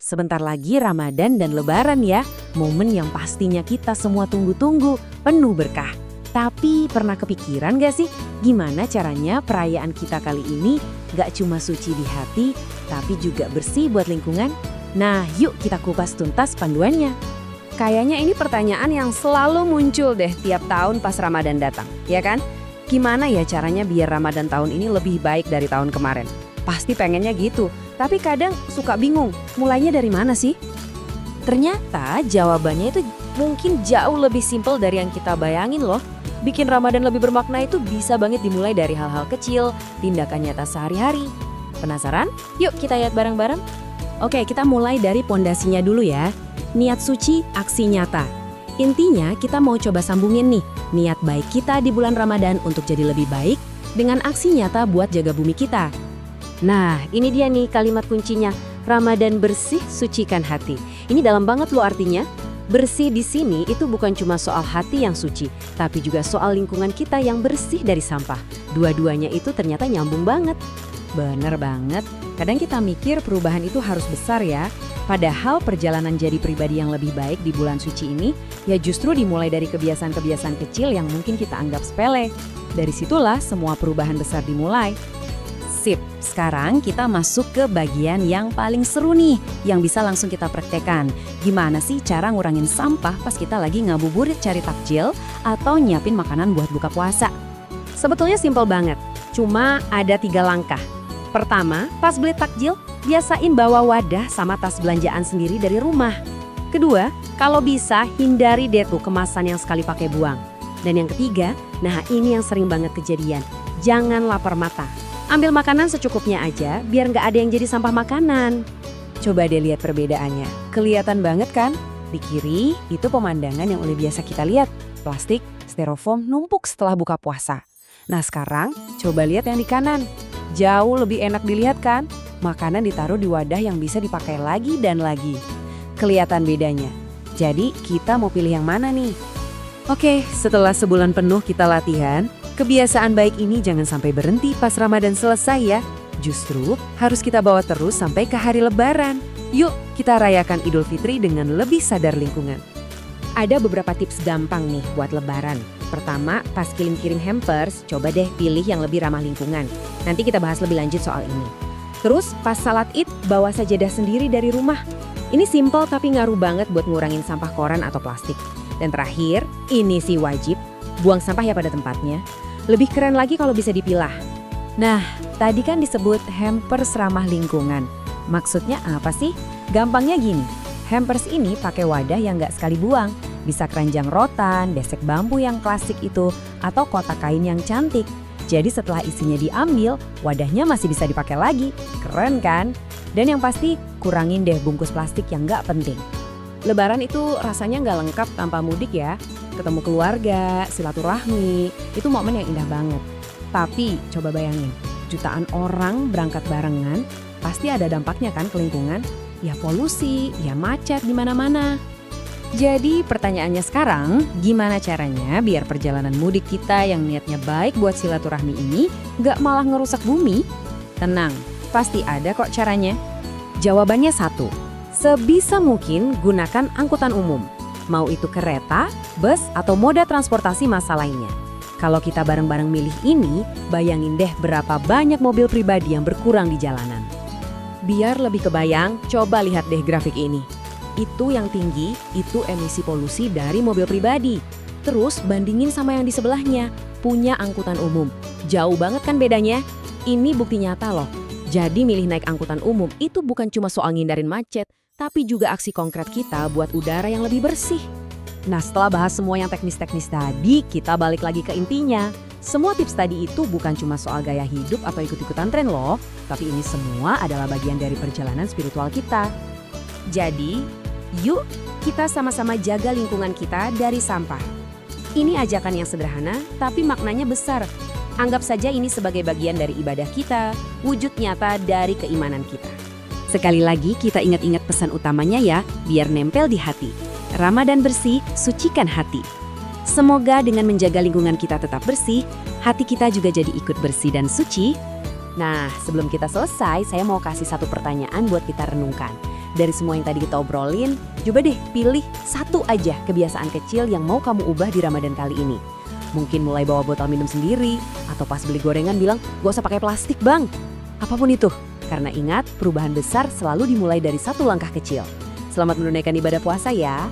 Sebentar lagi Ramadan dan Lebaran ya, momen yang pastinya kita semua tunggu-tunggu, penuh berkah. Tapi pernah kepikiran gak sih gimana caranya perayaan kita kali ini gak cuma suci di hati, tapi juga bersih buat lingkungan? Nah, yuk kita kupas tuntas panduannya. Kayaknya ini pertanyaan yang selalu muncul deh tiap tahun pas Ramadan datang, ya kan? Gimana ya caranya biar Ramadan tahun ini lebih baik dari tahun kemarin? Pasti pengennya gitu, tapi kadang suka bingung, mulainya dari mana sih? Ternyata jawabannya itu mungkin jauh lebih simpel dari yang kita bayangin loh. Bikin Ramadan lebih bermakna itu bisa banget dimulai dari hal-hal kecil, tindakan nyata sehari-hari. Penasaran? Yuk kita lihat bareng-bareng. Oke, kita mulai dari pondasinya dulu ya. Niat suci, aksi nyata. Intinya kita mau coba sambungin nih, niat baik kita di bulan Ramadan untuk jadi lebih baik dengan aksi nyata buat jaga bumi kita. Nah, ini dia nih kalimat kuncinya. Ramadan bersih, sucikan hati. Ini dalam banget loh artinya. Bersih di sini itu bukan cuma soal hati yang suci, tapi juga soal lingkungan kita yang bersih dari sampah. Dua-duanya itu ternyata nyambung banget. Bener banget. Kadang kita mikir perubahan itu harus besar ya. Padahal perjalanan jadi pribadi yang lebih baik di bulan suci ini ya justru dimulai dari kebiasaan-kebiasaan kecil yang mungkin kita anggap sepele. Dari situlah semua perubahan besar dimulai. Sip, sekarang kita masuk ke bagian yang paling seru nih, yang bisa langsung kita praktekkan. Gimana sih cara ngurangin sampah pas kita lagi ngabuburit cari takjil atau nyiapin makanan buat buka puasa? Sebetulnya simpel banget, cuma ada 3 langkah. Pertama, pas beli takjil, biasain bawa wadah sama tas belanjaan sendiri dari rumah. Kedua, kalau bisa hindari deh tuh kemasan yang sekali pakai buang. Dan yang ketiga, nah ini yang sering banget kejadian, jangan lapar mata. Ambil makanan secukupnya aja, biar nggak ada yang jadi sampah makanan. Coba deh lihat perbedaannya. Kelihatan banget kan? Di kiri, itu pemandangan yang udah biasa kita lihat. Plastik, styrofoam numpuk setelah buka puasa. Nah sekarang, coba lihat yang di kanan. Jauh lebih enak dilihat kan? Makanan ditaruh di wadah yang bisa dipakai lagi dan lagi. Kelihatan bedanya. Jadi, kita mau pilih yang mana nih? Oke, setelah sebulan penuh kita latihan, kebiasaan baik ini jangan sampai berhenti pas Ramadan selesai ya. Justru harus kita bawa terus sampai ke hari Lebaran. Yuk kita rayakan Idul Fitri dengan lebih sadar lingkungan. Ada beberapa tips gampang nih buat Lebaran. Pertama, pas kirim-kirim hampers, coba deh pilih yang lebih ramah lingkungan. Nanti kita bahas lebih lanjut soal ini. Terus pas salat Id, bawa sajadah sendiri dari rumah. Ini simple tapi ngaruh banget buat ngurangin sampah koran atau plastik. Dan terakhir, ini sih wajib, buang sampah ya pada tempatnya. Lebih keren lagi kalau bisa dipilah. Nah, tadi kan disebut hampers ramah lingkungan. Maksudnya apa sih? Gampangnya gini, hampers ini pakai wadah yang nggak sekali buang. Bisa keranjang rotan, besek bambu yang klasik itu, atau kotak kain yang cantik. Jadi setelah isinya diambil, wadahnya masih bisa dipakai lagi. Keren kan? Dan yang pasti, kurangin deh bungkus plastik yang nggak penting. Lebaran itu rasanya nggak lengkap tanpa mudik ya. Ketemu keluarga, silaturahmi, itu momen yang indah banget. Tapi coba bayangin, jutaan orang berangkat barengan, pasti ada dampaknya kan ke lingkungan? Ya polusi, ya macet di mana-mana. Jadi pertanyaannya sekarang, gimana caranya biar perjalanan mudik kita yang niatnya baik buat silaturahmi ini nggak malah ngerusak bumi? Tenang, pasti ada kok caranya. Jawabannya satu, sebisa mungkin gunakan angkutan umum. Mau itu kereta, bus, atau moda transportasi massa lainnya. Kalau kita bareng-bareng milih ini, bayangin deh berapa banyak mobil pribadi yang berkurang di jalanan. Biar lebih kebayang, coba lihat deh grafik ini. Itu yang tinggi, itu emisi polusi dari mobil pribadi. Terus bandingin sama yang di sebelahnya, punya angkutan umum. Jauh banget kan bedanya? Ini bukti nyata loh. Jadi milih naik angkutan umum itu bukan cuma soal ngindarin macet, tapi juga aksi konkret kita buat udara yang lebih bersih. Nah setelah bahas semua yang teknis-teknis tadi, kita balik lagi ke intinya. Semua tips tadi itu bukan cuma soal gaya hidup atau ikut-ikutan tren loh, tapi ini semua adalah bagian dari perjalanan spiritual kita. Jadi, yuk kita sama-sama jaga lingkungan kita dari sampah. Ini ajakan yang sederhana, tapi maknanya besar. Anggap saja ini sebagai bagian dari ibadah kita, wujud nyata dari keimanan kita. Sekali lagi kita ingat-ingat pesan utamanya ya, biar nempel di hati. Ramadan bersih, sucikan hati. Semoga dengan menjaga lingkungan kita tetap bersih, hati kita juga jadi ikut bersih dan suci. Nah, sebelum kita selesai, saya mau kasih satu pertanyaan buat kita renungkan. Dari semua yang tadi kita obrolin, coba deh pilih satu aja kebiasaan kecil yang mau kamu ubah di Ramadan kali ini. Mungkin mulai bawa botol minum sendiri, atau pas beli gorengan bilang, gak usah pakai plastik bang. Apapun itu, karena ingat perubahan besar selalu dimulai dari satu langkah kecil. Selamat menunaikan ibadah puasa ya.